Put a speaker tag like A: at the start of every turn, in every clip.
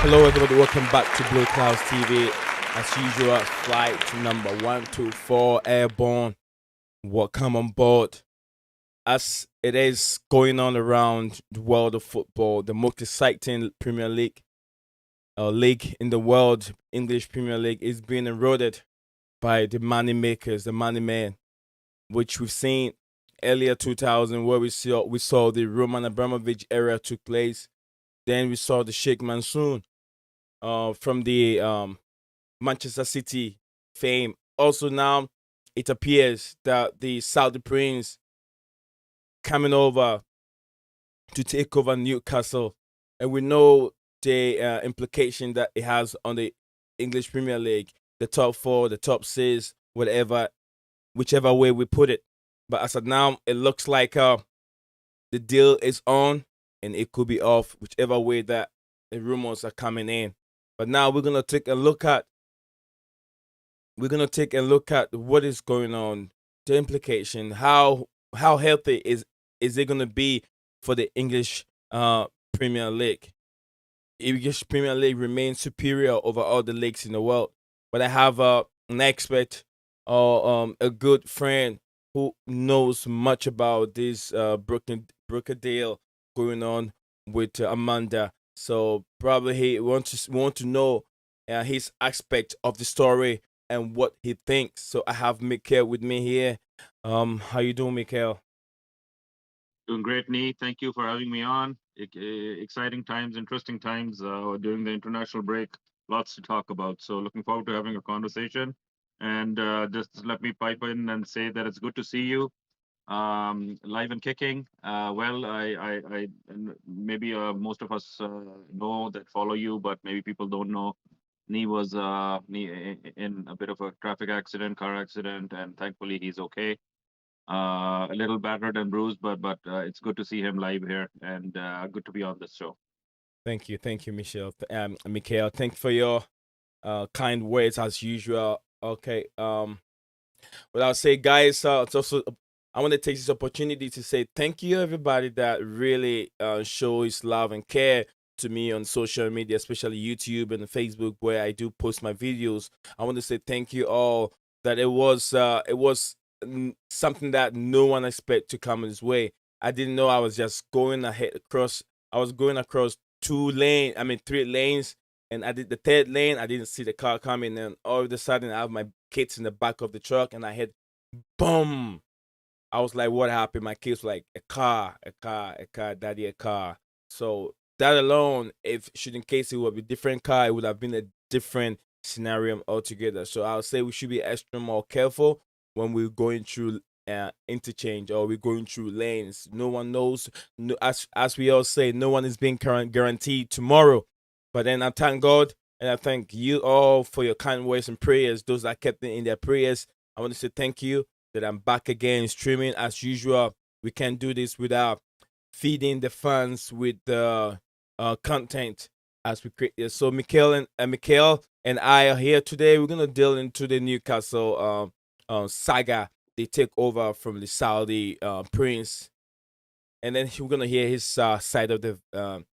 A: Hello, everybody. Welcome back to Blue Clouds TV. As usual, flight number 124 airborne. Welcome on board. As it is going on around the world of football, the most exciting Premier League league in the world, English Premier League, is being eroded by the money makers, the money man, which we've seen earlier 2000, where we saw the Roman Abramovich era took place. Then we saw the Sheikh Mansour from the Manchester City fame. Also now, it appears that the Saudi prince coming over to take over Newcastle, and we know the implication that it has on the English Premier League, the top four, the top six, whatever, whichever way we put it. But as of now, it looks like the deal is on, and it could be off, whichever way that the rumors are coming in. But now we're gonna take a look at what is going on, the implication, how healthy is it gonna be for the Premier League. English Premier League remains superior over all the leagues in the world. But I have an expert or a good friend who knows much about this broken deal going on with Amanda. So probably he want to know his aspect of the story and what he thinks. So I have Mikhail with me here. How you doing, Mikhail?
B: Doing great, Nee. Thank you for having me on. Exciting times, interesting times during the international break. Lots to talk about. So, looking forward to having a conversation. And just let me pipe in and say that it's good to see you live and kicking. Maybe most of us know that follow you, but maybe people don't know. Nee was in a bit of a traffic accident, car accident, and thankfully he's okay. A little battered and bruised, but it's good to see him live here and good to be on this show.
A: Thank you, Michelle. Mikhail, thanks for your kind words as usual. Okay. But I'll say, guys, it's also I want to take this opportunity to say thank you, everybody that really shows love and care to me on social media, especially YouTube and Facebook, where I do post my videos. I want to say thank you all. That it was something that no one expect to come his way. I didn't know I was just going ahead across. I was going across three lanes, and I did the third lane. I didn't see the car coming, and all of a sudden I have my kids in the back of the truck, and I hit boom. I was like, what happened? My kids were like, a car, a car, a car, daddy, a car. So that alone, if should in case it would be different car, it would have been a different scenario altogether. So I'll say we should be extra more careful when we're going through interchange or we're going through lanes. No one knows. No, as we all say, no one is being guaranteed tomorrow. But then I thank God and I thank you all for your kind words and prayers. Those that kept it in their prayers, I want to say thank you that I'm back again streaming as usual. We can't do this without feeding the fans with the content as we create this. So Mikhail and I are here today. We're gonna deal into the Newcastle saga. They take over from the Saudi prince, and then we're gonna hear his side of the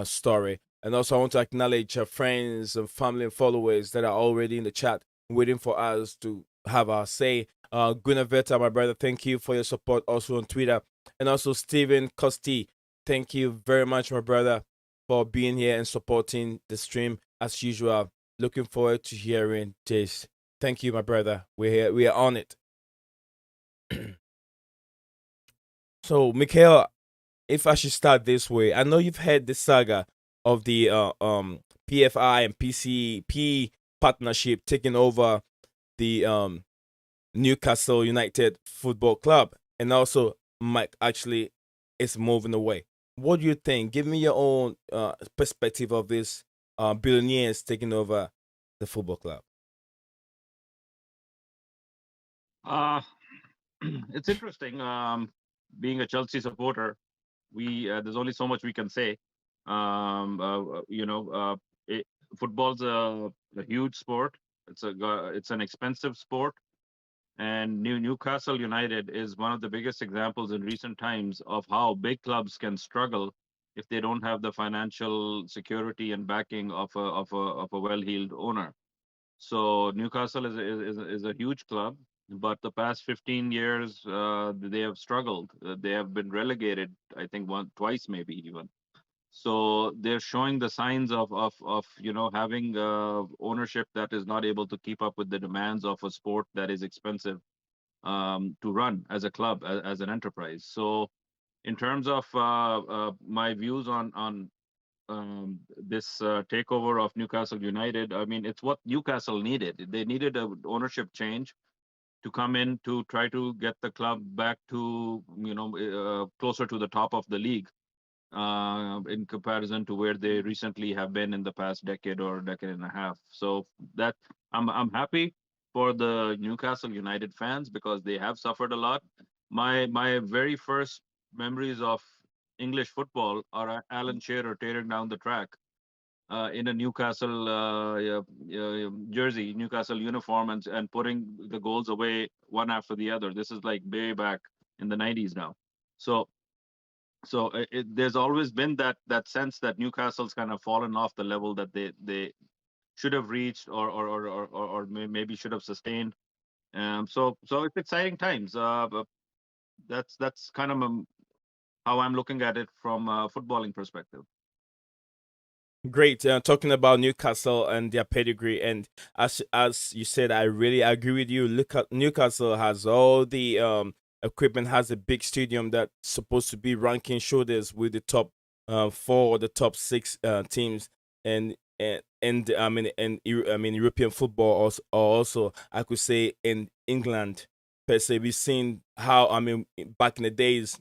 A: story. And also, I want to acknowledge our friends and family and followers that are already in the chat, waiting for us to have our say. Gunaveta, my brother, thank you for your support also on Twitter. And also, Stephen Costi, thank you very much, my brother, for being here and supporting the stream as usual. Looking forward to hearing this. Thank you, my brother. We're here. We are on it. So, Mikhail, if I should start this way, I know you've heard the saga of the PFI and PCP partnership taking over the Newcastle United Football Club, and also Mike actually is moving away. What do you think? Give me your own perspective of this billionaires taking over the football club.
B: Uh, it's interesting. Being a Chelsea supporter, we there's only so much we can say. Um, uh, uh, you know, uh, it, Football's a huge sport. It's an expensive sport, and Newcastle United is one of the biggest examples in recent times of how big clubs can struggle if they don't have the financial security and backing of a well-heeled owner. So Newcastle is a huge club, but the past 15 years they have struggled. They have been relegated, I think, twice, maybe even. So they're showing the signs of having ownership that is not able to keep up with the demands of a sport that is expensive to run as a club, as an enterprise. So in terms of my views on this takeover of Newcastle United, I mean, it's what Newcastle needed. They needed a ownership change to come in to try to get the club back to closer to the top of the league in comparison to where they recently have been in the past decade or decade and a half. So that I'm happy for the Newcastle United fans because they have suffered a lot. My very first memories of English football are Alan Shearer tearing down the track in a Newcastle jersey, Newcastle uniform, and putting the goals away one after the other. This is like way back in the 90s now. So there's always been that sense that Newcastle's kind of fallen off the level that they should have reached or maybe should have sustained. So it's exciting times. But that's kind of how I'm looking at it from a footballing perspective.
A: Great. Talking about Newcastle and their pedigree, and as you said, I really agree with you. Look at Newcastle has all the equipment, has a big stadium that's supposed to be ranking shoulders with the top four or the top six teams, and I mean European football also I could say in England per se. We've seen how back in the days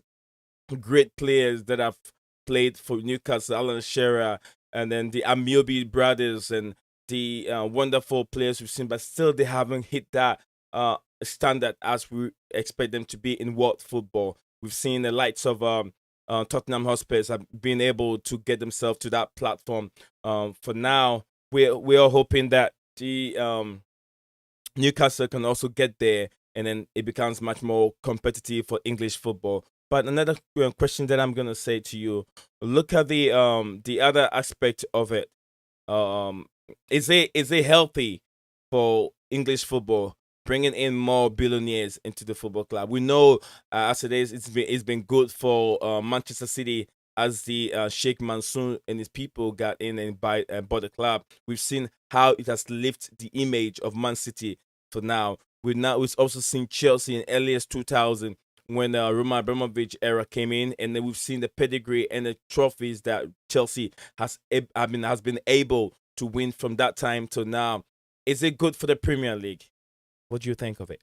A: great players that have played for Newcastle, Alan Shearer, and then the Amiobi brothers, and the wonderful players we've seen, but still they haven't hit that standard as we expect them to be in world football. We've seen the likes of Tottenham Hotspurs have been able to get themselves to that platform. For now, we are hoping that the Newcastle can also get there, and then it becomes much more competitive for English football. But another question that I'm gonna say to you: look at the other aspect of it. Um, is it healthy for English football bringing in more billionaires into the football club? We know as it is, it's been good for Manchester City as the Sheikh Mansour and his people got in and bought the club. We've seen how it has lifted the image of Man City for now. We've also seen Chelsea in earliest 2000 when Roman Abramovich era came in, and then we've seen the pedigree and the trophies that Chelsea has been able to win from that time to now. Is it good for the Premier League? What do you think of it?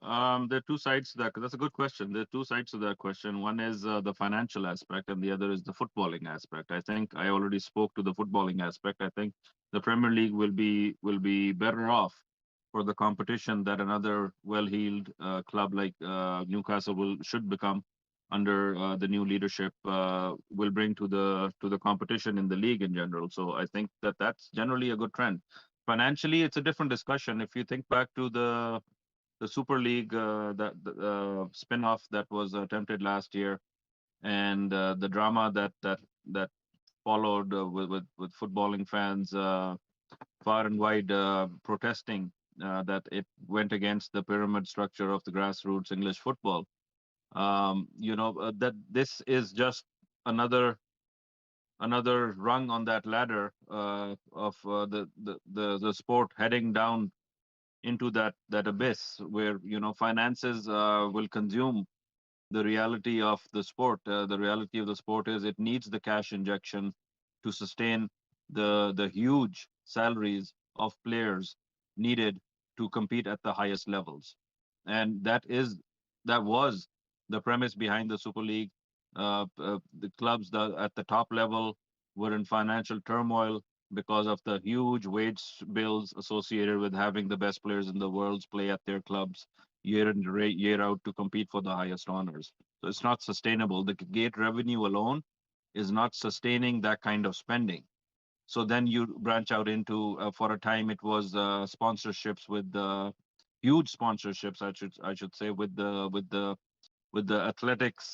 B: There are two sides to that. That's a good question. There are two sides to that question. One is the financial aspect, and the other is the footballing aspect. I think I already spoke to the footballing aspect. I think the Premier League will be better off for the competition that another well-heeled club like Newcastle should become under the new leadership will bring to the competition in the league in general. So I think that's generally a good trend. Financially, it's a different discussion. If you think back to the Super League that spin-off that was attempted last year, and the drama that followed with footballing fans far and wide protesting that it went against the pyramid structure of the grassroots English football. That this is just another another rung on that ladder of the sport heading down into that abyss where finances will consume the reality of the sport. The reality of the sport is it needs the cash injection to sustain the huge salaries of players needed to compete at the highest levels, and that was the premise behind the Super League. The clubs at the top level were in financial turmoil because of the huge wage bills associated with having the best players in the world play at their clubs year in year out to compete for the highest honors. So it's not sustainable. The gate revenue alone is not sustaining that kind of spending. So then you branch out into, for a time, it was sponsorships with huge sponsorships, I should say, with the with the athletics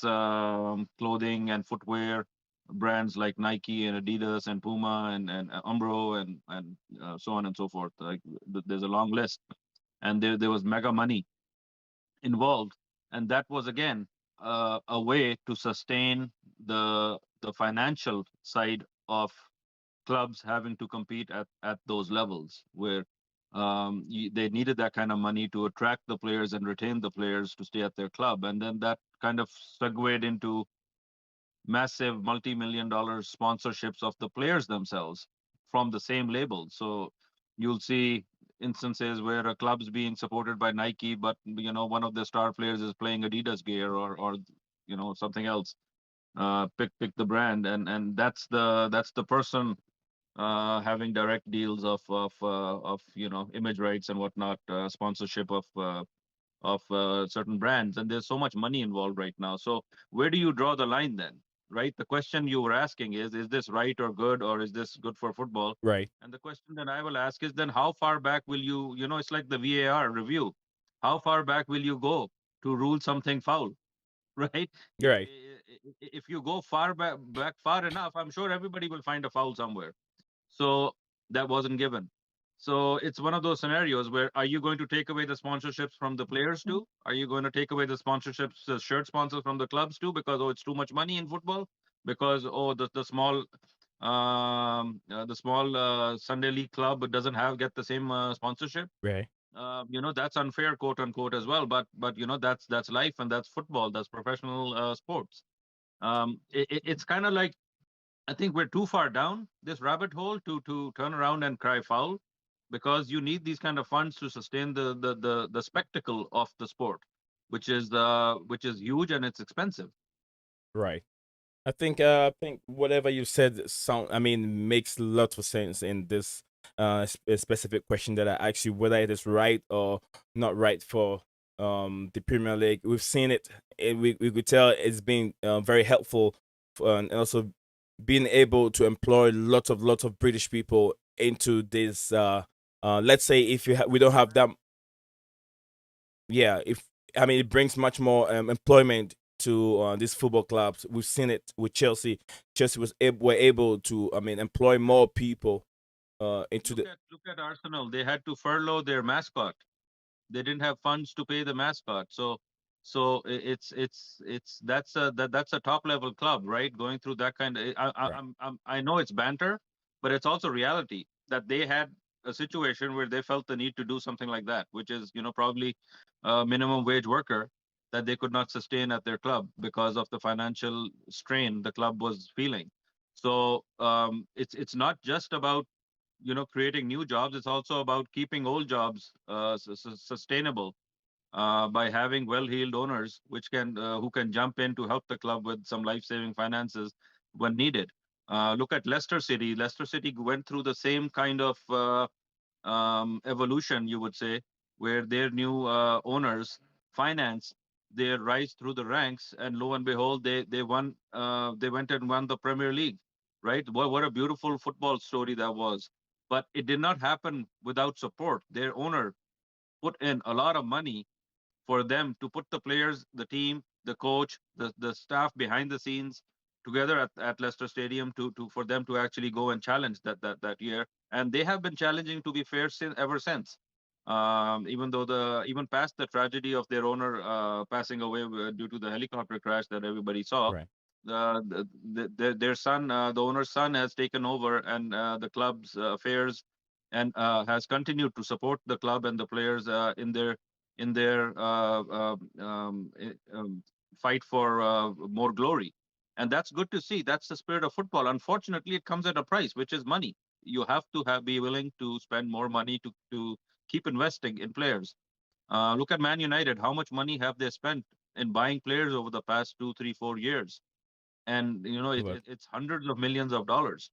B: clothing and footwear brands like Nike and Adidas and Puma and Umbro and so on and so forth. Like there's a long list, and there was mega money involved, and that was again a way to sustain the financial side of clubs having to compete at those levels where they needed that kind of money to attract the players and retain the players to stay at their club. And then that kind of segued into massive multi-million dollar sponsorships of the players themselves from the same label. So you'll see instances where a club's being supported by Nike, but one of the star players is playing Adidas gear or something else. Pick the brand, and that's the person having direct deals of image rights and whatnot, sponsorship of certain brands, and there's so much money involved right now. So where do you draw the line then? Right, the question you were asking is this right or good, or is this good for football?
A: Right.
B: And the question that I will ask is, then how far back will it's like the VAR review, how far back will you go to rule something foul? Right.
A: Right.
B: If you go back far enough, I'm sure everybody will find a foul somewhere. So that wasn't given. So it's one of those scenarios where, are you going to take away the sponsorships from the players too? Are you going to take away the sponsorships, shirt sponsors from the clubs too, because it's too much money in football? Because the small Sunday league club doesn't get the same sponsorship.
A: Right.
B: That's unfair, quote unquote, as well. But that's life, and that's football. That's professional sports. It's kind of like, I think we're too far down this rabbit hole to turn around and cry foul, because you need these kind of funds to sustain the spectacle of the sport, which is huge and it's expensive.
A: Right. I think whatever you said makes a lot of sense in this specific question that I asked you, whether it is right or not right for the Premier League. We've seen it, and we could tell it's been very helpful and also being able to employ lots of British people into this. Let's say if we don't have that, yeah, if it brings much more employment to these football clubs. We've seen it with Chelsea. Chelsea were able to employ more people into
B: Look
A: the
B: at look at Arsenal. They had to furlough their mascot. They didn't have funds to pay the mascot. So that's a top level club, right? Going through that kind of,
A: right.
B: I know it's banter, but it's also reality that they had a situation where they felt the need to do something like that, which is probably a minimum wage worker that they could not sustain at their club because of the financial strain the club was feeling. So it's not just about creating new jobs. It's also about keeping old jobs sustainable by having well-heeled owners, which can who can jump in to help the club with some life-saving finances when needed. Look at Leicester City. Leicester City went through the same kind of evolution, you would say, where their new owners finance their rise through the ranks, and lo and behold, they won. They went and won the Premier League, right? What a beautiful football story that was. But it did not happen without support. Their owner put in a lot of money for them to put the players, the team, the coach, the staff behind the scenes together at Leicester Stadium to for them to actually go and challenge that year. And they have been challenging, to be fair, ever since. Even past the tragedy of their owner passing away due to the helicopter crash that everybody saw,
A: Right.
B: their son, the owner's son, has taken over and the club's affairs, and has continued to support the club and the players in their fight for more glory. And that's good to see. That's the spirit of football. Unfortunately, it comes at a price, which is money. You have to be willing to spend more money to keep investing in players. Look at Man United. How much money have they spent in buying players over the past 2, 3, 4 years? And
A: Look.
B: it's hundreds of millions of dollars,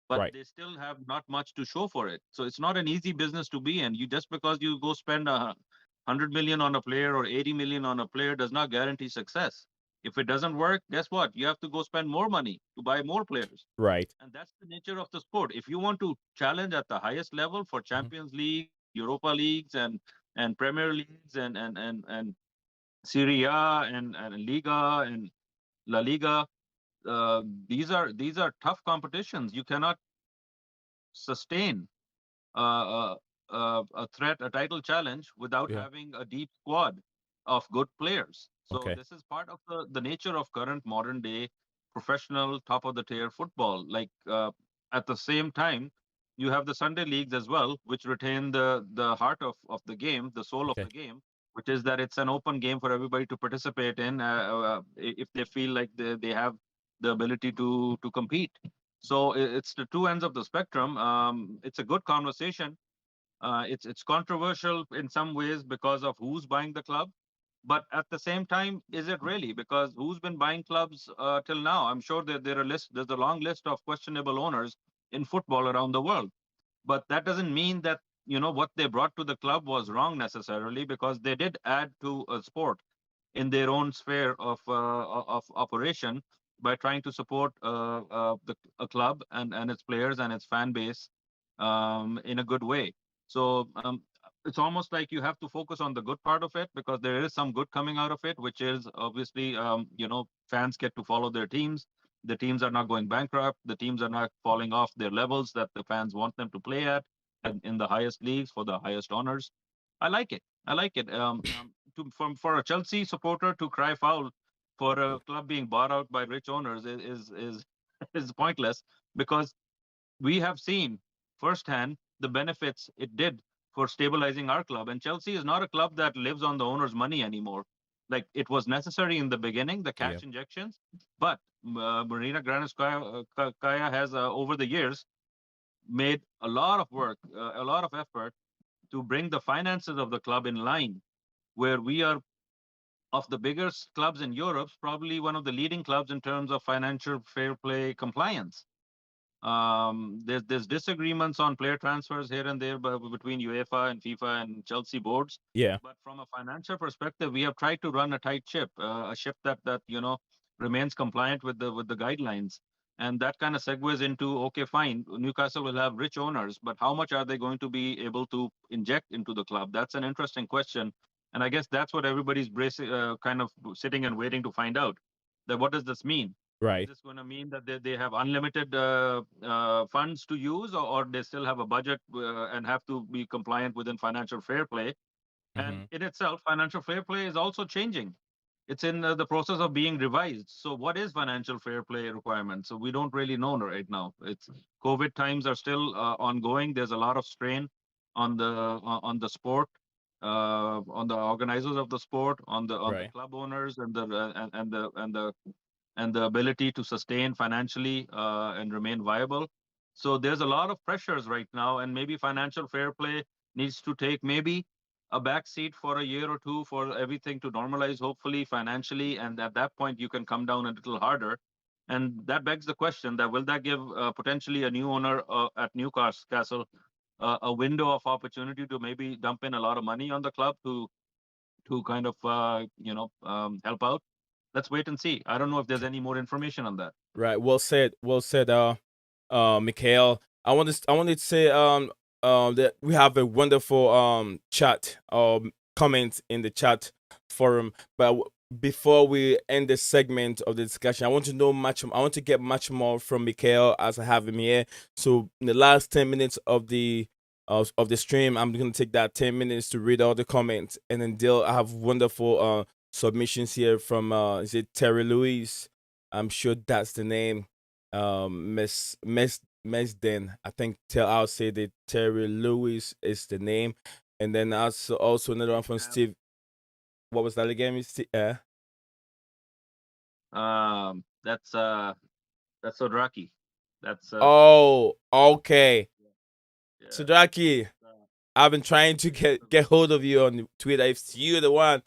B: but
A: Right.
B: they still have not much to show for it. So it's not an easy business to be in. You just because you go spend 100 million on a player or 80 million on a player does not guarantee success. If it doesn't work, guess what? You have to go spend more money to buy more players.
A: Right.
B: And that's the nature of the sport. If you want to challenge at the highest level for
A: Mhm.
B: Champions Leagues, Europa Leagues, and Premier Leagues, and Serie A and Liga and La Liga. These are tough competitions. You cannot sustain uh, a threat, a title challenge without
A: Yeah.
B: having a deep squad of good players. So
A: Okay.
B: this is part of the nature of current modern day professional top of the tier football. Like at the same time, you have the Sunday leagues as well, which retain the heart of the game, the soul of
A: Okay.
B: the game, which is that it's an open game for everybody to participate in if they feel like they have the ability to compete. So it's the two ends of the spectrum. It's a good conversation. It's controversial in some ways because of who's buying the club, but at the same time, is it really? Because who's been buying clubs till now? I'm sure that there's a long list of questionable owners in football around the world, but that doesn't mean that what they brought to the club was wrong necessarily, because they did add to a sport in their own sphere of operation by trying to support a club and its players and its fan base in a good way. So it's almost like you have to focus on the good part of it, because there is some good coming out of it, which is obviously fans get to follow their teams. The teams are not going bankrupt. The teams are not falling off their levels that the fans want them to play at, and in the highest leagues for the highest honors. I like it. I like it. For a Chelsea supporter to cry foul for a club being bought out by rich owners is is pointless, because we have seen firsthand the benefits it did for stabilizing our club. And Chelsea is not a club that lives on the owner's money anymore. Like, it was necessary in the beginning, the
A: Yeah.
B: cash injections, but Marina Granovskaya has over the years made a lot of work, a lot of effort to bring the finances of the club in line, where we are of the biggest clubs in Europe, probably one of the leading clubs in terms of financial fair play compliance. There's disagreements on player transfers here and there between UEFA and FIFA and Chelsea boards,
A: Yeah.
B: but from a financial perspective, we have tried to run a tight ship, a ship that remains compliant with the guidelines, and that kind of segues into, okay, fine, Newcastle will have rich owners, but how much are they going to be able to inject into the club? That's an interesting question, and I guess that's what everybody's kind of sitting and waiting to find out. That what does this mean? Is
A: Right.
B: this going to mean that they have unlimited funds to use, or they still have a budget and have to be compliant within financial fair play? And
A: Mm-hmm.
B: in itself, financial fair play is also changing. It's in the process of being revised. So, what is financial fair play requirement? So, we don't really know right now. It's COVID times are still ongoing. There's a lot of strain on the sport, on the organizers of the sport, on the
A: Right.
B: club owners, and the ability to sustain financially and remain viable. So there's a lot of pressures right now, and maybe financial fair play needs to take maybe a back seat for a year or two for everything to normalize, hopefully financially, and at that point you can come down a little harder. And that begs the question that will that give potentially a new owner at Newcastle a window of opportunity to maybe dump in a lot of money on the club to kind of help out. Let's wait and see. I don't know if there's any more information on that.
A: Right. Well said. Well said. Mikhail. I wanted to say that we have a wonderful chat comment in the chat forum. But before we end this segment of the discussion, I want to know much. I want to get much more from Mikhail as I have him here. So in the last 10 minutes of the stream, I'm gonna take that 10 minutes to read all the comments, and then deal. I have wonderful submissions here from is it Terry Louise? I'm sure that's the name. Miss Mesden. I think I'll say that Terry Lewis is the name. And then also another one from Steve. What was that again?
B: That's Sodraki. That's
A: Oh, okay.
B: yeah.
A: Sudraki, I've been trying to get hold of you on Twitter. If you're the one,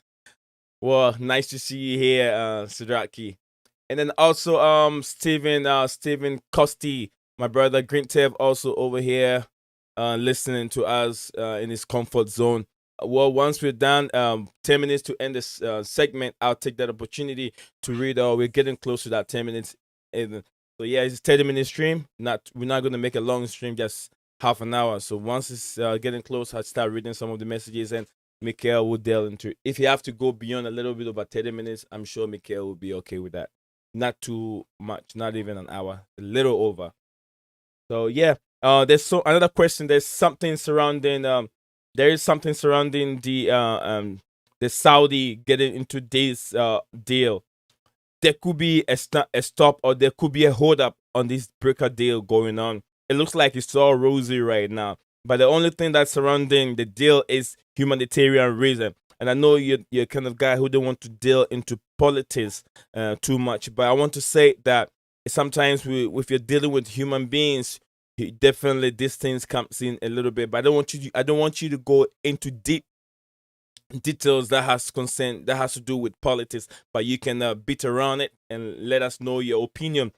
A: well, nice to see you here, Sudraki. And then also Stephen Costi, my brother Grintev, also over here listening to us in his comfort zone. Well, once we're done, 10 minutes to end this segment, I'll take that opportunity to read. We're getting close to that 10 minutes, and so yeah, it's a 30-minute stream. We're not gonna make a long stream, just half an hour. So once it's getting close, I start reading some of the messages, and Mikel will delve into. If you have to go beyond a little bit over 30 minutes, I'm sure Mikel will be okay with that. Not too much, not even an hour, a little over. So yeah, there's so another question. There is something surrounding the Saudi getting into this deal. There could be a stop, or there could be a hold up on this breaker deal going on. It looks like it's all rosy right now, but the only thing that's surrounding the deal is humanitarian reason. And I know you're kind of guy who don't want to deal into politics too much, but I want to say that sometimes if you're dealing with human beings, definitely these things comes in a little bit. But I don't want you to go into deep details that has to do with politics, but you can beat around it and let us know your opinion.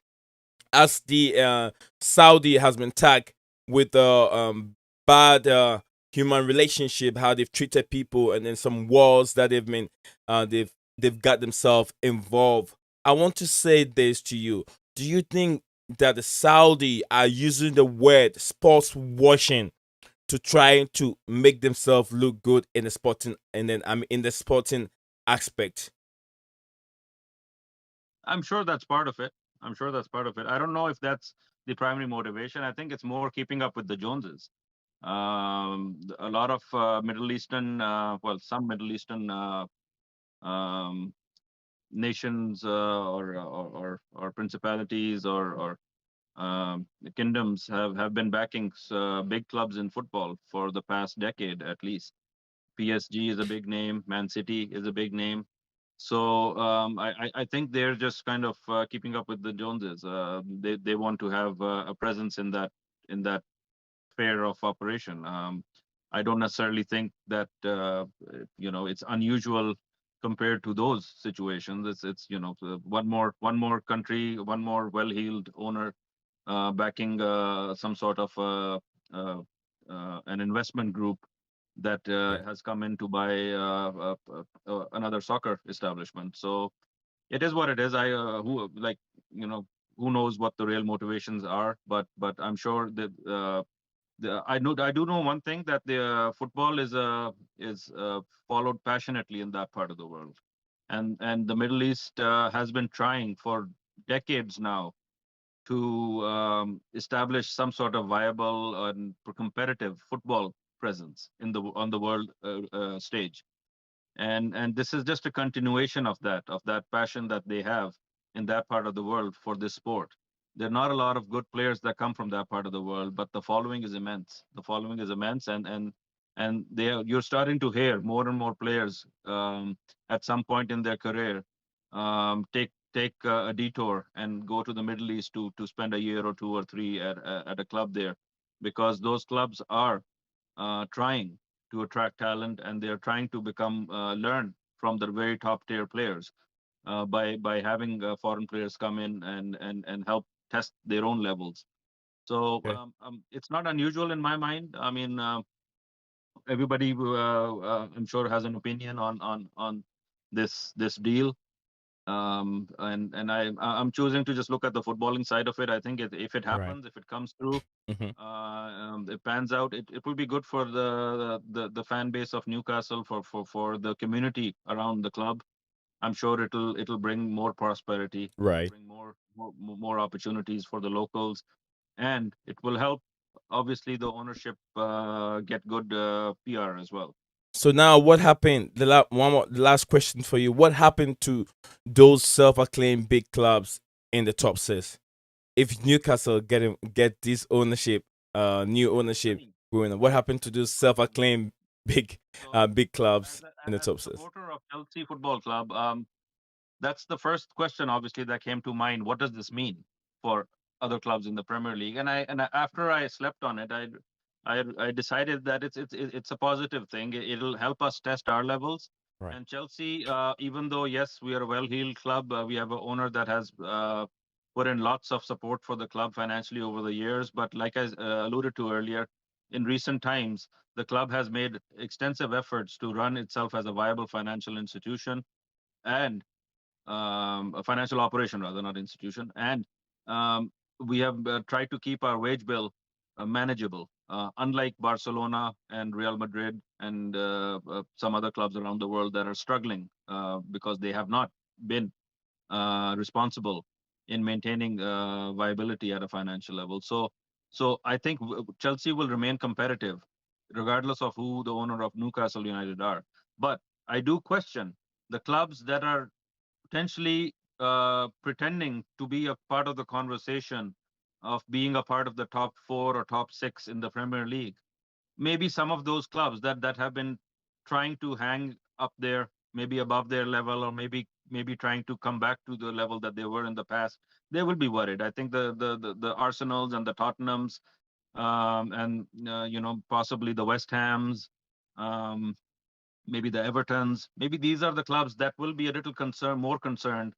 A: As the Saudi has been tagged with bad human relationship, how they've treated people, and then some wars that they've got themselves involved. I want to say this to you. Do you think that the Saudi are using the word sports washing to try to make themselves look good in the sporting, and then in the sporting aspect?
B: I'm sure that's part of it. I'm sure that's part of it. I don't know if that's the primary motivation. I think it's more keeping up with the Joneses. A lot of Middle Eastern, well, some Middle Eastern um, nations or principalities or kingdoms have been backing big clubs in football for the past decade at least. PSG is a big name. Man City is a big name. So I think they're just kind of keeping up with the Joneses. They want to have a presence in that sphere of operation. I don't necessarily think that it's unusual compared to those situations. It's one more country, one more well-heeled owner backing some sort of uh, an investment group that
A: Yeah.
B: has come in to buy another soccer establishment. So it is what it is. I who like you know who knows what the real motivations are, but I'm sure that I do know one thing, that the football is followed passionately in that part of the world, and the Middle East has been trying for decades now to establish some sort of viable and competitive football presence on the world stage. And this is just a continuation of that passion that they have in that part of the world for this sport. There are not a lot of good players that come from that part of the world, but the following is immense. The following is immense, and you're starting to hear more and more players at some point in their career take a detour and go to the Middle East to spend a year or two or three at a club there, because those clubs are trying to attract talent, and they're trying to become learn from the very top tier players by having foreign players come in and help test their own levels. So
A: Okay.
B: it's not unusual in my mind. I mean, everybody I'm sure has an opinion on this deal. I'm choosing to just look at the footballing side of it. I think if it
A: Right.
B: happens, if it comes through,
A: Hmm.
B: it pans out, it will be good for the fan base of Newcastle, for the community around the club. I'm sure it'll bring more prosperity. It'll
A: Right.
B: bring more opportunities for the locals, and it will help obviously the ownership get good PR as well.
A: So now, what happened? The last question for you. What happened to those self-acclaimed big clubs in the top six? If Newcastle get this ownership, new
B: I
A: ownership
B: mean,
A: going on, what happened to those
B: um,
A: self-acclaimed
B: so
A: big
B: so
A: clubs in the
B: as a
A: top six?
B: supporter of Chelsea Football Club, that's the first question obviously that came to mind. What does this mean for other clubs in the Premier League? After I slept on it, I decided that it's a positive thing. It'll help us test our levels.
A: Right.
B: And Chelsea, even though yes, we are a well-heeled club, we have an owner that has put in lots of support for the club financially over the years. But like I alluded to earlier, in recent times, the club has made extensive efforts to run itself as a viable financial institution and a financial operation rather, not institution. And um, we have tried to keep our wage bill manageable. unlike Barcelona and Real Madrid and some other clubs around the world that are struggling because they have not been responsible in maintaining viability at a financial level. So I think Chelsea will remain competitive, regardless of who the owner of Newcastle United are. But I do question the clubs that are potentially pretending to be a part of the conversation of being a part of the top four or top six in the Premier League. Maybe some of those clubs that have been trying to hang up there, maybe above their level, or maybe trying to come back to the level that they were in the past, they will be worried. I think the Arsenals and the Tottenhams, and possibly the West Hams, um, maybe the Evertons, maybe these are the clubs that will be a little more concerned,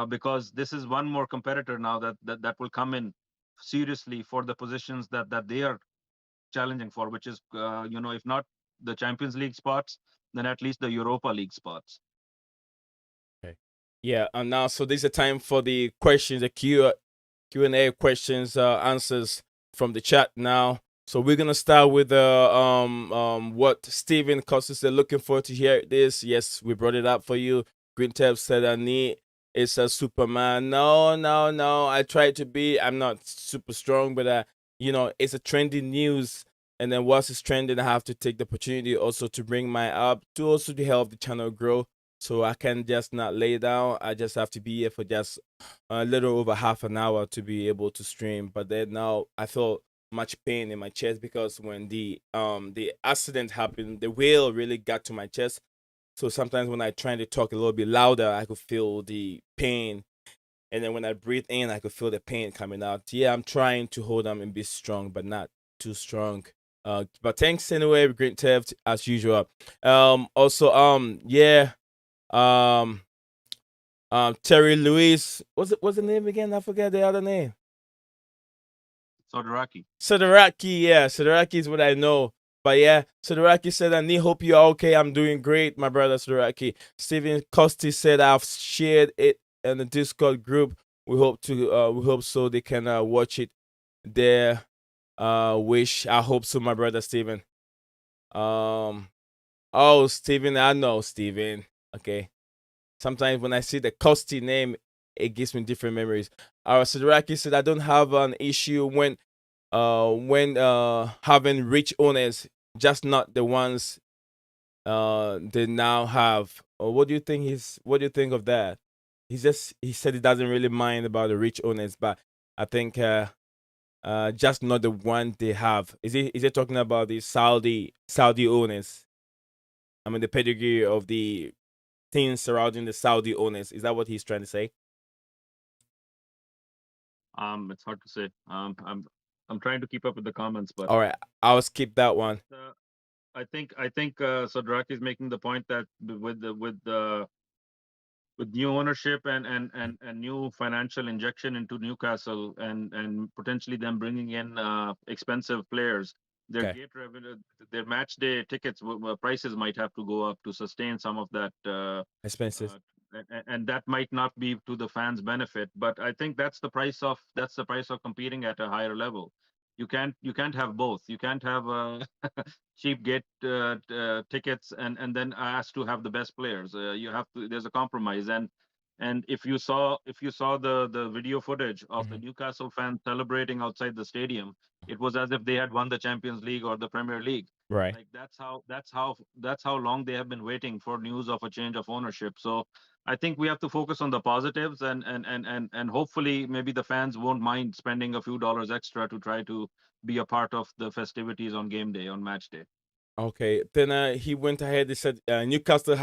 B: because this is one more competitor now that will come in seriously for the positions that they are challenging for, which is, if not the Champions League spots, then at least the Europa League spots.
A: Okay. Yeah, and now so this is a time for the questions, the Q&A questions, answers from the chat now. So we're gonna start with what Stephen Costas said. Looking forward to hear this. Yes, we brought it up for you. Green Tab said I need it's a Superman. No, no, no. I try to be. I'm not super strong, but it's a trending news. And then once it's trending, I have to take the opportunity also to bring my up to also to help the channel grow. So I can just not lay down. I just have to be here for just a little over half an hour to be able to stream. But then now I feel much pain in my chest because when the accident happened, the wheel really got to my chest. So sometimes when I try to talk a little bit louder, I could feel the pain. And then when I breathe in, I could feel the pain coming out. Yeah, I'm trying to hold on and be strong, but not too strong. But thanks anyway, great Tev as usual. Also, yeah. Um, Terry Luis. What's the name again? I forget the other name.
B: Sodaraki.
A: Sodaraki, yeah. Sodaraki is what I know. But yeah, Sodaraki said, I hope you're okay. I'm doing great, my brother Sodaraki. Steven Costi said, I've shared it in the Discord group. We hope so they can watch it there. I hope so, my brother Steven. Oh, Steven, I know Steven. Okay. Sometimes when I see the Costi name, it gives me different memories. Sodaraki said, I don't have an issue when having rich owners, just not the ones they now have. What do you think of that? He said he doesn't really mind about the rich owners, but I think just not the one they have. Is he talking about the Saudi owners? I mean the pedigree of the things surrounding the Saudi owners. Is that what he's trying to say?
B: It's hard to say. I'm trying to keep up with the comments, but
A: All right, I'll skip that one.
B: I think Sodaraki is making the point that with new ownership and new financial injection into Newcastle and potentially them bringing in expensive players, their
A: Okay.
B: gate revenue, their match day tickets prices might have to go up to sustain some of that,
A: Expenses.
B: and that might not be to the fans' benefit. But I think that's the price of competing at a higher level. You can't have both. You can't have cheap gate tickets and then ask to have the best players. You have to. There's a compromise, and if you saw the video footage of the
A: Mhm.
B: Newcastle fans celebrating outside the stadium, it was as if they had won the Champions League or the Premier League.
A: Right.
B: Like that's how long they have been waiting for news of a change of ownership. So I think we have to focus on the positives, and hopefully maybe the fans won't mind spending a few dollars extra to try to be a part of the festivities on game day, on match day.
A: Okay. Then he went ahead. He said Newcastle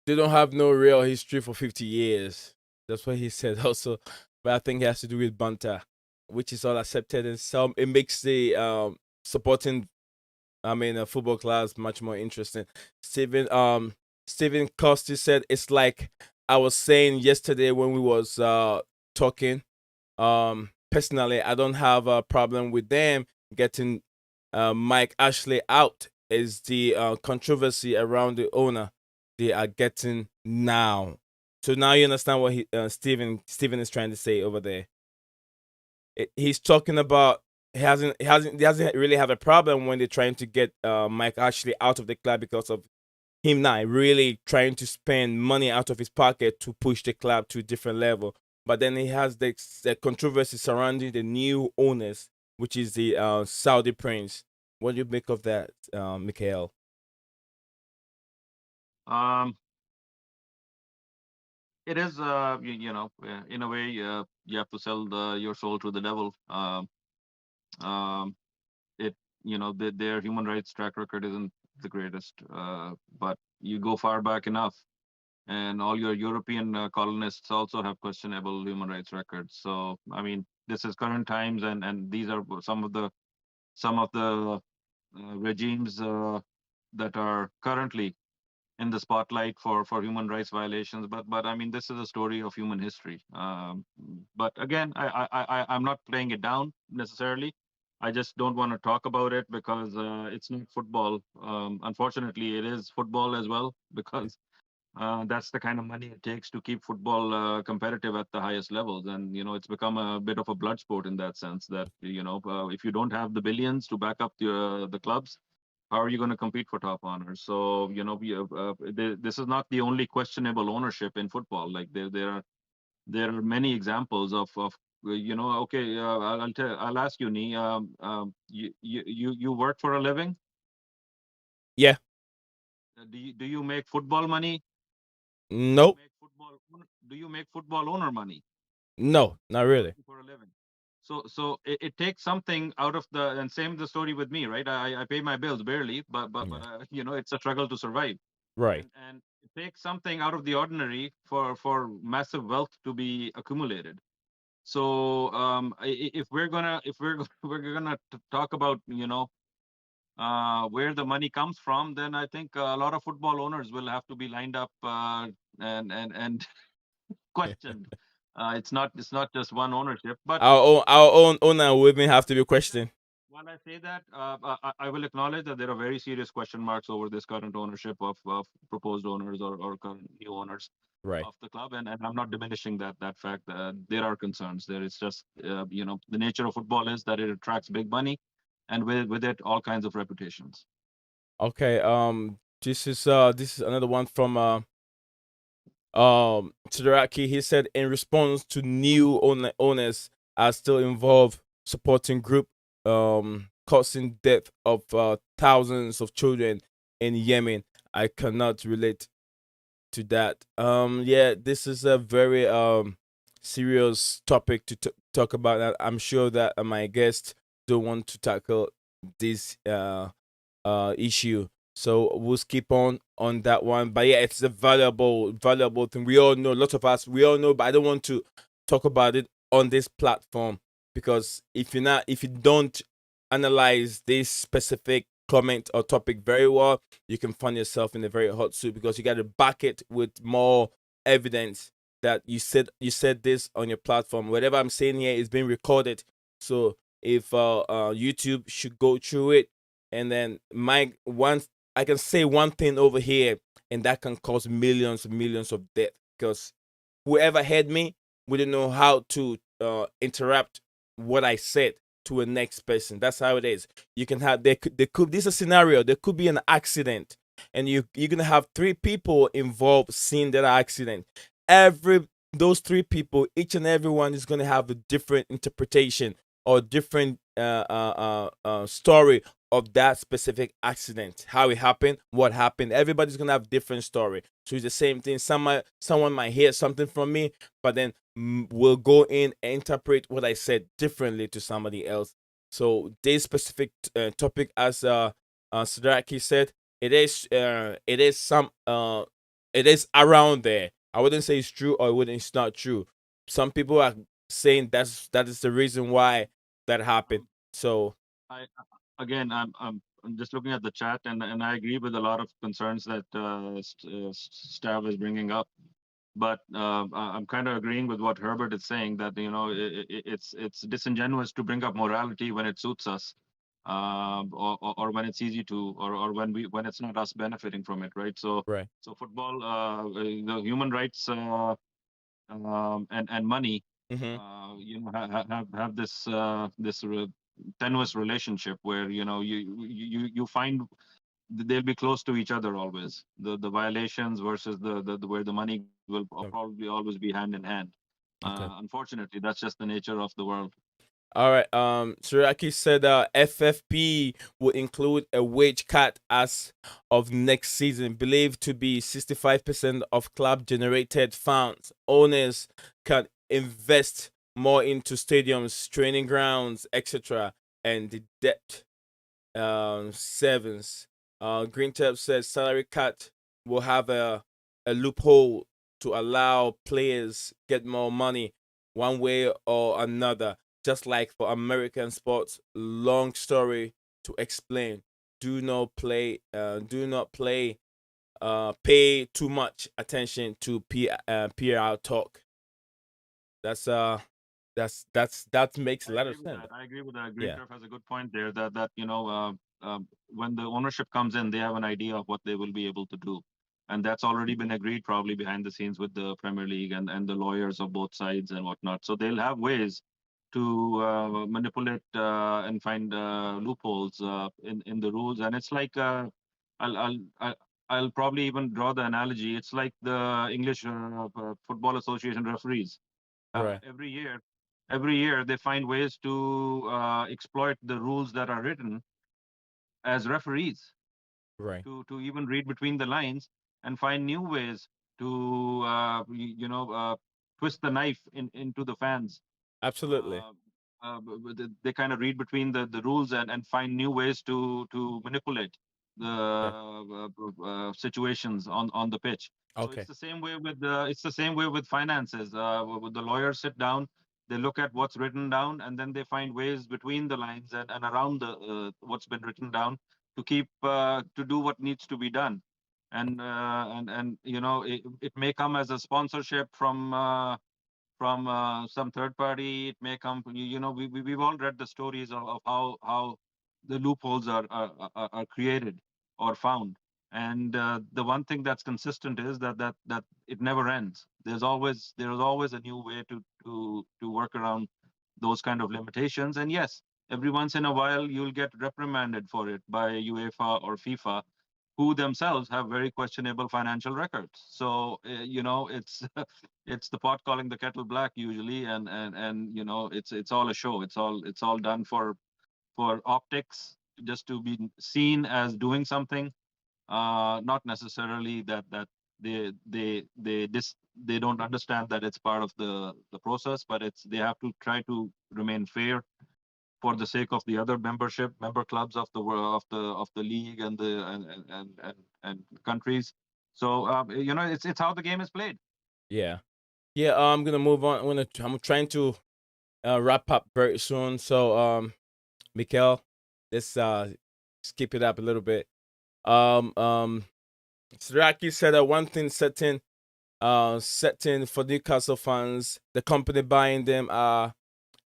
A: they don't have no real history for 50 years. That's what he said also. But I think it has to do with banter, which is all accepted, and some it makes the supporting a football class much more interesting. Stephen Costi said it's like I was saying yesterday when we was talking. Personally, I don't have a problem with them getting Mike Ashley out. Is the controversy around the owner they are getting now? So now you understand what Steven is trying to say over there. He's talking about he doesn't really have a problem when they're trying to get Mike Ashley out of the club because of him now really trying to spend money out of his pocket to push the club to a different level. But then he has the controversy surrounding the new owners, which is the Saudi prince. What do you make of that, Mikhail?
B: Um, it is, in a way, you have to sell your soul to the devil. Um, it, their human rights track record isn't the greatest, but you go far back enough, and all your European colonists also have questionable human rights records. So, I mean, this is current times, and these are some of the regimes that are currently in the spotlight for human rights violations. But I mean, this is a story of human history. But again, I'm not playing it down necessarily. I just don't want to talk about it because it's not football. Unfortunately, it is football as well because that's the kind of money it takes to keep football competitive at the highest levels. And it's become a bit of a blood sport in that sense. That if you don't have the billions to back up the clubs, how are you going to compete for top honors? So this is not the only questionable ownership in football. Like there are many examples of okay, I'll ask you, Nee. You work for a living.
A: Yeah.
B: Do you make football money? Do you
A: Nope.
B: make football owner money?
A: No, not really.
B: Working for a living. So it takes something out of and same the story with me, right? I pay my bills barely, but
A: Yeah.
B: it's a struggle to survive,
A: Right.
B: and it takes something out of the ordinary for massive wealth to be accumulated. So if we're we're gonna talk about where the money comes from, then I think a lot of football owners will have to be lined up and questioned. It's not just one ownership, but
A: Our own owner will even have to be
B: that,
A: questioned.
B: while I say that, I will acknowledge that there are very serious question marks over this current ownership of proposed owners or current new owners
A: Right.
B: of the club, and I'm not diminishing that fact. There are concerns. There is just the nature of football is that it attracts big money, and with it all kinds of reputations.
A: Okay. This is another one from Todoraki. He said in response to new owners are still involved supporting group causing death of thousands of children in Yemen. I cannot relate to that. Yeah, this is a very serious topic to talk about. I'm sure that my guests don't want to tackle this issue. So we'll skip on that one. But yeah, it's a valuable thing. We all know, a lot of us, we all know, but I don't want to talk about it on this platform because if you don't analyze this specific comment or topic very well, you can find yourself in a very hot soup because you got to back it with more evidence that you said this on your platform. Whatever I'm saying here is being recorded. So if YouTube should go through it, and then once I can say one thing over here, and that can cause millions and millions of death because whoever heard me wouldn't know how to interrupt what I said to a next person. That's how it is. You can have there could this is a scenario. There could be an accident, and you're gonna have three people involved seeing that accident. Every those three people, each and every one is gonna have a different interpretation or different story of that specific accident, how it happened, what happened. Everybody's gonna have different story. So it's the same thing. Someone might hear something from me, but then will go in and interpret what I said differently to somebody else. So this specific topic, as Sadraki said, it is around there. I wouldn't say it's true or it's not true. Some people are saying that is the reason why that happened.
B: Um,
A: So
B: I again, I'm just looking at the chat, and I agree with a lot of concerns that Stav is bringing up. But I'm kind of agreeing with what Herbert is saying, that it's disingenuous to bring up morality when it suits us, or when it's easy to, or when it's not us benefiting from it, right? So
A: right.
B: so football, the human rights, and money,
A: Mm-hmm.
B: have this tenuous relationship where you find they'll be close to each other always. The violations versus the where the money will
A: Oh,
B: probably always be hand in hand.
A: okay.
B: Unfortunately, that's just the nature of the world.
A: All right. Suraki said FFP will include a wage cut as of next season, believed to be 65% of club generated funds. Owners can invest more into stadiums, training grounds, etc., and the debt sevens. Greentep says salary cut will have a loophole to allow players get more money one way or another, just like for American sports. Long story to explain. Pay too much attention to PR talk. That's that makes a
B: I
A: lot
B: agree
A: of
B: with
A: sense.
B: that. I agree with that. Green
A: Yeah,
B: Turf has a good point there that when the ownership comes in, they have an idea of what they will be able to do, and that's already been agreed probably behind the scenes with the Premier League and the lawyers of both sides and whatnot. So they'll have ways to manipulate and find loopholes in the rules. And it's like I'll I'll I'll I'll probably even draw the analogy. It's like the English Football Association referees
A: right,
B: every year they find ways to exploit the rules that are written as referees
A: right,
B: to even read between the lines and find new ways to twist the knife into the fans.
A: absolutely.
B: uh, they kind of read between the rules and find new ways to manipulate the
A: Yeah.
B: situations on the pitch. So
A: Okay.
B: it's the same way with finances. With the lawyers sit down, they look at what's written down, and then they find ways between the lines and around the what's been written down to keep to do what needs to be done. And it may come as a sponsorship from some third party. It may come from, we've all read the stories of how the loopholes are created or found. And the one thing that's consistent is that it never ends. There is always a new way to work around those kind of limitations. And yes, every once in a while you'll get reprimanded for it by UEFA or FIFA, who themselves have very questionable financial records. So it's it's the pot calling the kettle black usually, and it's all a show. It's all done for optics, just to be seen as doing something, not necessarily that they don't understand that it's part of the process, but they have to try to remain fair for the sake of the other member clubs of the world of the league and the and countries. So it's how the game is played.
A: Yeah. Yeah, I'm gonna move on. I'm trying to wrap up very soon. So Mikel, let's skip it up a little bit. Um um Siraki said that one thing setting for Newcastle fans, the company buying them are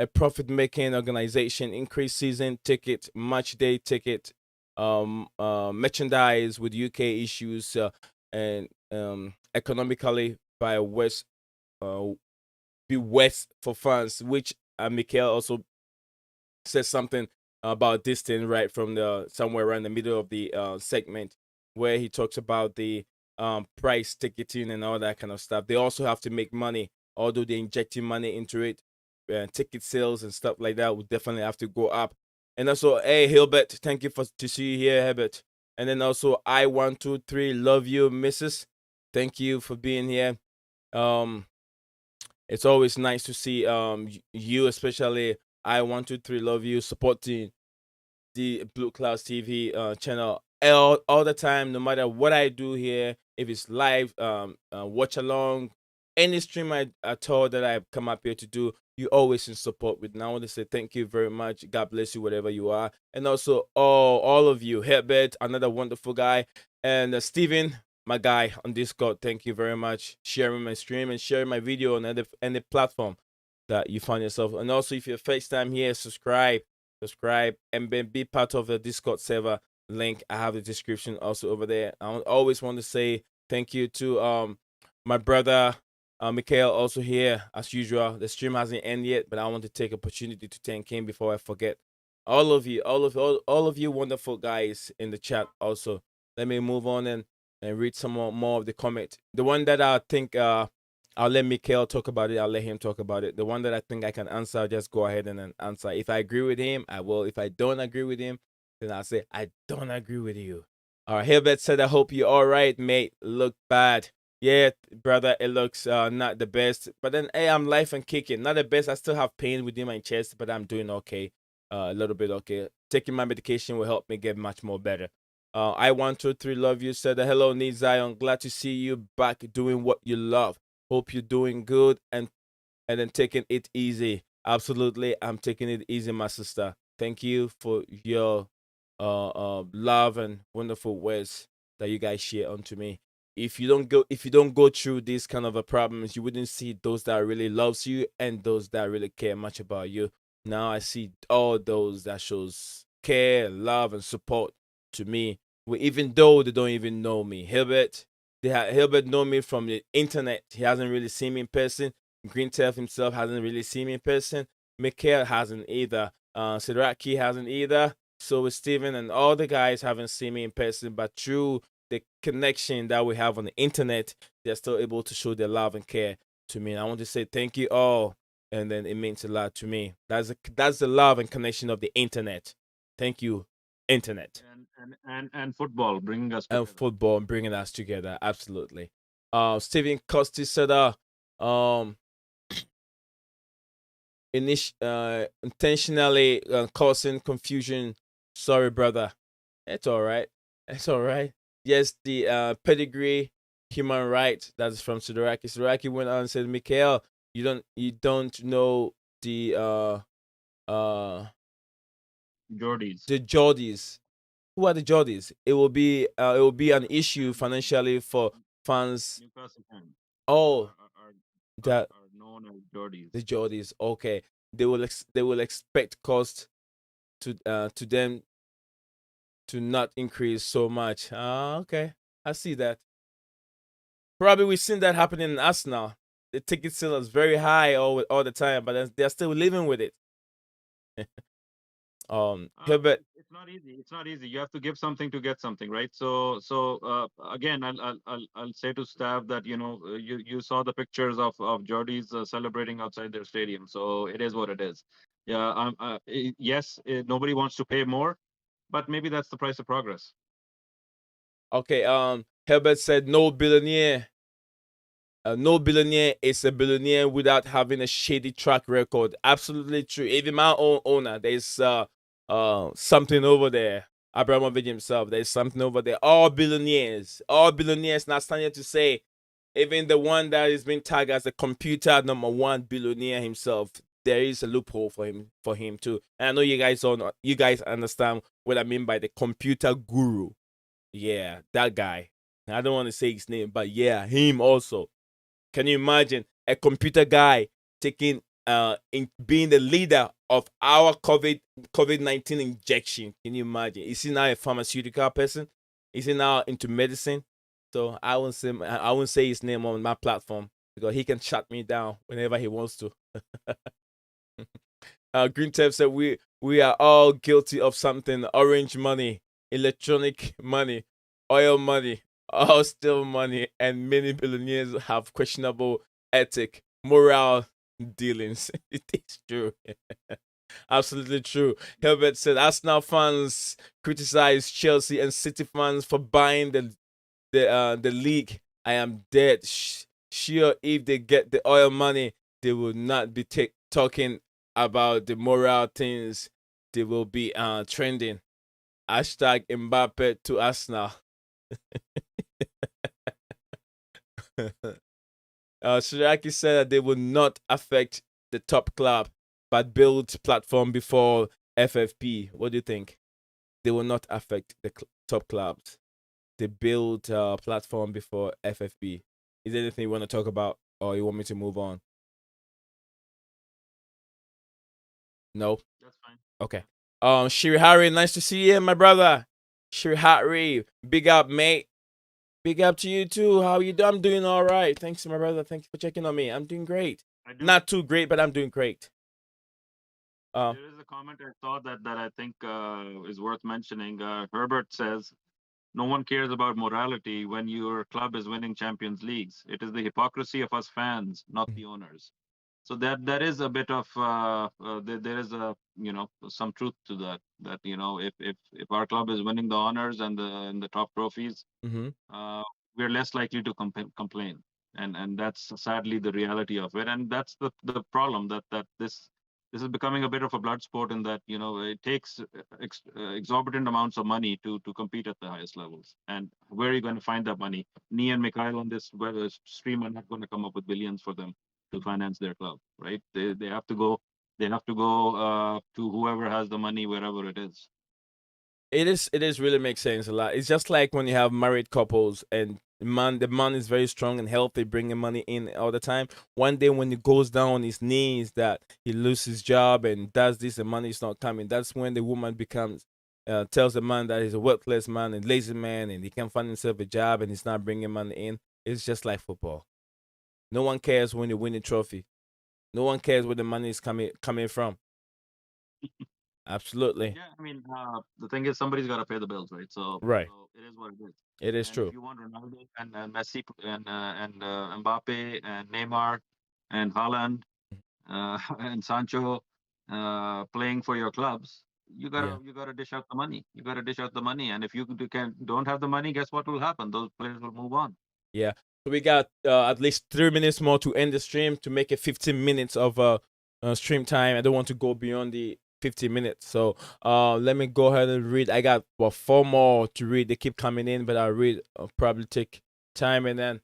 A: a profit making organization, increased season ticket, match day ticket, merchandise with UK issues, and economically by West uh be West for fans, which Mikel also says something about this thing right from the somewhere around the middle of the segment where he talks about the price ticketing and all that kind of stuff. They also have to make money, although they're injecting money into it. Ticket sales and stuff like that would definitely have to go up. And also, hey Hilbert, thank you for to see you here, Herbert. And then also, I123, love you, Mrs. Thank you for being here. Um, it's always nice to see you, especially I123 love you supporting the Blue Clouds TV channel all the time, no matter what I do here. If it's live, watch along, any stream at all that I've come up here to do, you always in support with. And I want to say thank you very much. God bless you, whatever you are, and also all of you, Herbert, another wonderful guy, and Steven, my guy on Discord. Thank you very much, sharing my stream and sharing my video on any platform that you find yourself. And also, if you're first time here, subscribe, and then be part of the Discord server. Link I have the description also over there. I always want to say thank you to my brother Mikhail also here as usual. The stream hasn't ended yet, but I want to take opportunity to thank him before I forget. all of you wonderful guys in the chat also. Let me move on and read some more of the comment. The one that I think I'll let Mikhail talk about it. I'll let him talk about it. The one that I think I can answer, I'll just go ahead and then answer. If I agree with him, I will. If I don't agree with him, then I'll say I don't agree with you. All right, Hilbert said, I hope you're all right, mate. Look bad. Yeah, brother, it looks not the best. But then, hey, I'm life and kicking. Not the best. I still have pain within my chest, but I'm doing okay. A little bit okay. Taking my medication will help me get much more better. I123 love you said, hello, Need Zion. Glad to see you back doing what you love. Hope you're doing good and then taking it easy. Absolutely, I'm taking it easy, my sister. Thank you for your love and wonderful words that you guys share onto me. If you don't go through these kind of a problems, you wouldn't see those that really loves you and those that really care much about you. Now I see all those that shows care, love, and support to me, even though they don't even know me. Hilbert know me from the internet. He hasn't really seen me in person. Green Turf himself hasn't really seen me in person. Mikhail hasn't either. Sidraki hasn't either. So with Steven and all the guys haven't seen me in person, but through the connection that we have on the internet, they're still able to show their love and care to me. And I want to say thank you all, and then it means a lot to me. That's the love and connection of the internet. Thank you, internet
B: and football bringing us
A: and
B: together.
A: football and bringing us together. Absolutely. Steven Costi said, um, intentionally causing confusion. Sorry, brother. It's all right. It's all right. Yes, the pedigree, human right. That's from Sudaraki. Sudaraki went on and said, Mikhail, you don't know uh
B: Jordies.
A: the Geordies. Who are the Geordies? It will be an issue financially for fans.
B: Newcastle fans
A: Oh, that
B: are known as Jordies.
A: the Geordies. Okay, they will expect cost to them to not increase so much. Ah, okay, I see that. Probably we've seen that happening in us now. The ticket sale is very high all the time, but they're still living with it. Herbert.
B: It's not easy. It's not easy. You have to give something to get something, right? Again, I'll say to staff that you saw the pictures of Geordies celebrating outside their stadium. So it is what it is. Yeah. Yes. Nobody wants to pay more, but maybe that's the price of progress.
A: Okay. Herbert said no billionaire is a billionaire without having a shady track record. Absolutely true. Even my own owner, there's something over there. Abramovich himself, there's something over there. All billionaires. Not standing to say, even the one that is being tagged as a computer number one billionaire himself, there is a loophole for him too. And I know you guys understand what I mean by the computer guru. Yeah, that guy. I don't want to say his name, but yeah, him also. Can you imagine a computer guy taking in being the leader of our COVID-19 injection? Can you imagine? Is he now a pharmaceutical person? Is he now into medicine? So I won't say his name on my platform because he can shut me down whenever he wants to. Green Tape said we are all guilty of something. Orange money, electronic money, oil money, all still money, and many billionaires have questionable ethic, moral dealings. It is true. Absolutely true. Herbert said Arsenal fans criticize Chelsea and City fans for buying the league. I am dead. Sure, if they get the oil money, they will not be talking about the moral things. They will be trending. Hashtag Mbappe to Arsenal. Shiraki said that they will not affect the top club, but build platform before FFP. What do you think? They will not affect the top clubs. They build platform before FFP. Is there anything you want to talk about, or you want me to move on? No.
B: That's fine.
A: Okay. Shiri Harry, nice to see you, my brother. Shiri Harry, big up, mate. Big up to you too. How you doing? I'm doing all right. Thanks, my brother. Thanks for checking on me. I'm doing great. Not too great, but I'm doing great.
B: There is a comment I saw that I think is worth mentioning. Herbert says, "No one cares about morality when your club is winning Champions Leagues. It is the hypocrisy of us fans, not the owners." So that is a bit of there is a some truth to that. That if our club is winning the honors and the top trophies,
A: Mm-hmm.
B: uh, we're less likely to complain, and that's sadly the reality of it, and that's the problem that this is becoming a bit of a blood sport in that it takes exorbitant amounts of money to compete at the highest levels, and where are you going to find that money? Me and Mikhail on this stream are not going to come up with billions for them to finance their club, right? They have to go, to whoever has the money wherever it is.
A: It is really makes sense a lot. It's just like when you have married couples and the man is very strong and healthy, bringing money in all the time. One day when he goes down on his knees, that he loses his job and does this, and money is not coming. That's when the woman becomes tells the man that he's a worthless man and lazy man, and he can't find himself a job and he's not bringing money in. It's just like football. No one cares when you win a trophy. No one cares where the money is coming from. Absolutely.
B: Yeah, I mean, the thing is, somebody's got to pay the bills, right? So,
A: Right.
B: so it is what it is.
A: It is
B: And if
A: true.
B: you want Ronaldo and Messi and Mbappe and Neymar and Haaland and Sancho playing for your clubs, you
A: Yeah.
B: gotta you gotta dish out the money. You gotta dish out the money. And if you don't have the money, guess what will happen? Those players will move on.
A: Yeah. So we got at least 3 minutes more to end the stream to make it 15 minutes of stream time. I don't want to go beyond the 15 minutes. So let me go ahead and read. I got four more to read. They keep coming in, but I'll read. Probably take time, and then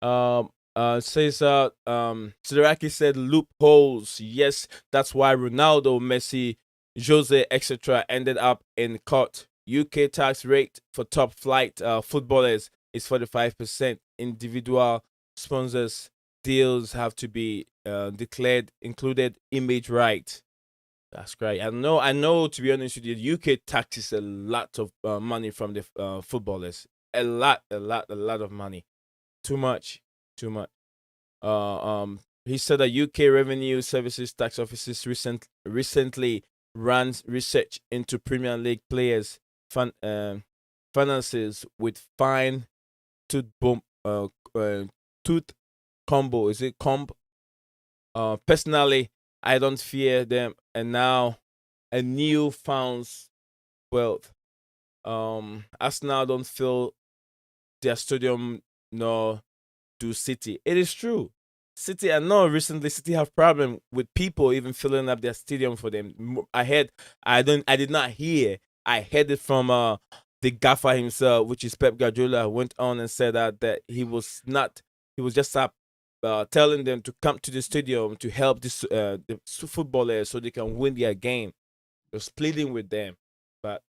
A: says Sideraki said loopholes. Yes, that's why Ronaldo, Messi, Jose, etc. ended up in court. UK tax rate for top flight footballers is 45%. Individual sponsors deals have to be declared included image right. That's great. I know. To be honest with you, the UK taxes a lot of money from the footballers. A lot of money. Too much. Too much. He said that UK Revenue Services tax offices recently ran research into Premier League players' finances with fine tooth bomb, tooth combo. Is it comb? Personally, I don't fear them, and now a new found wealth. Arsenal don't fill their stadium nor do City. It is true. City, I know recently City have problem with people even filling up their stadium for them. I did not hear. I heard it from the gaffer himself, which is Pep Guardiola, went on and said that he was not. He was just telling them to come to the stadium to help the footballers so they can win their game. Just pleading with them, but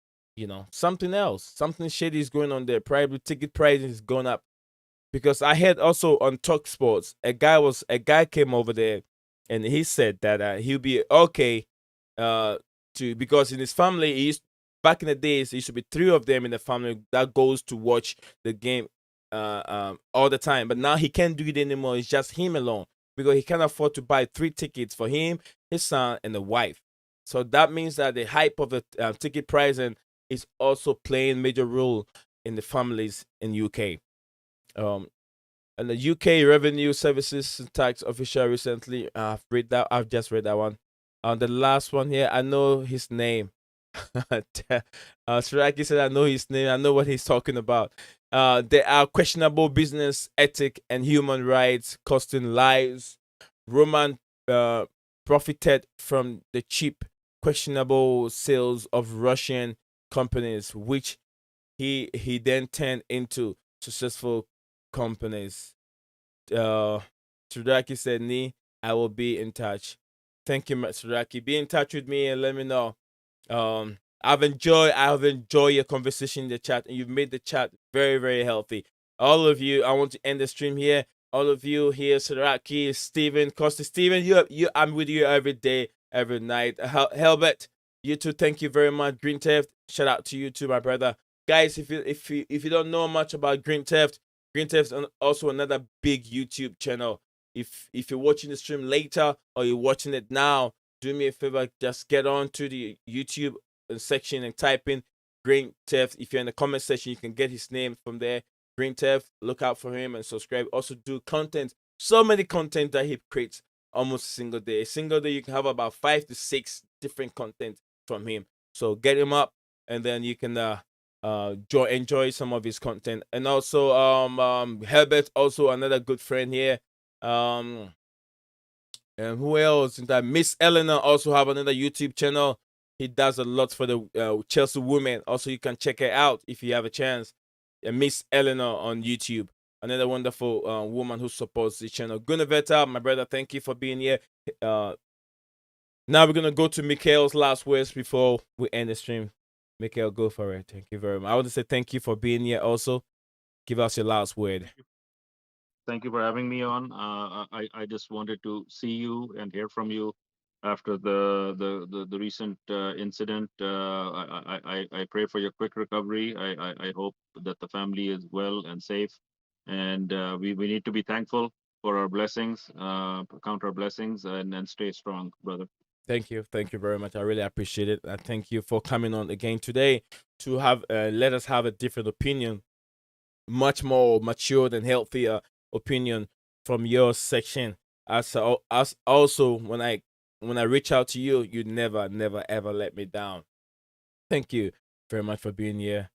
A: something else, something shady is going on there. Probably ticket prices is going up because I heard also on Talk Sports a guy came over there and he said that he'll be okay to because in his family back in the days there used to be three of them in the family that goes to watch the game all the time, but now he can't do it anymore. It's just him alone because he can't afford to buy three tickets for him, his son, and the wife. So that means that the hype of the ticket pricing is also playing major role in the families in UK. Um, and the UK Revenue Services Tax official recently, I've just read that one. The last one here, I know his name. Siraki said, I know his name. I know what he's talking about. There are questionable business ethic and human rights costing lives. Roman profited from the cheap, questionable sales of Russian companies, which he then turned into successful companies. Uh, Sudaki said, "Nee, I will be in touch." Thank you, Sudaki. Be in touch with me and let me know. I've enjoyed your conversation in the chat, and you've made the chat very, very healthy. All of you, I want to end the stream here. All of you here, Sudaki, Steven, Costa, Steven, I'm with you every day, every night. Helbert, you too. Thank you very much. Green Theft, shout out to you too, my brother. Guys, if you don't know much about Green Theft is also another big YouTube channel. If you're watching the stream later or you're watching it now, do me a favor, just get on to the YouTube section and type in Green Theft. If you're in the comment section, you can get his name from there. Green Theft, look out for him and subscribe. Also do content, so many content that he creates almost a single day. A single day you can have about 5 to 6 different content from him. So get him up, and then you can enjoy some of his content. And also Herbert, also another good friend here. And who else? That Miss Eleanor also have another YouTube channel. He does a lot for the Chelsea women. Also, you can check her out if you have a chance. Miss Eleanor on YouTube. Another wonderful woman who supports the channel. Gunaveta, my brother, thank you for being here. Now we're gonna go to Mikhail's last words before we end the stream. Mikhail, go for it. Thank you very much. I want to say thank you for being here. Also, give us your last word.
B: Thank you for having me on. I just wanted to see you and hear from you after the recent incident. I pray for your quick recovery. I hope that the family is well and safe, and we need to be thankful for our blessings, count our blessings, and stay strong, brother.
A: Thank you. Thank you very much. I really appreciate it. I thank you for coming on again today to have let us have a different opinion, much more matured and healthier opinion from your section. As also when I reach out to you, you never ever let me down. Thank you very much for being here.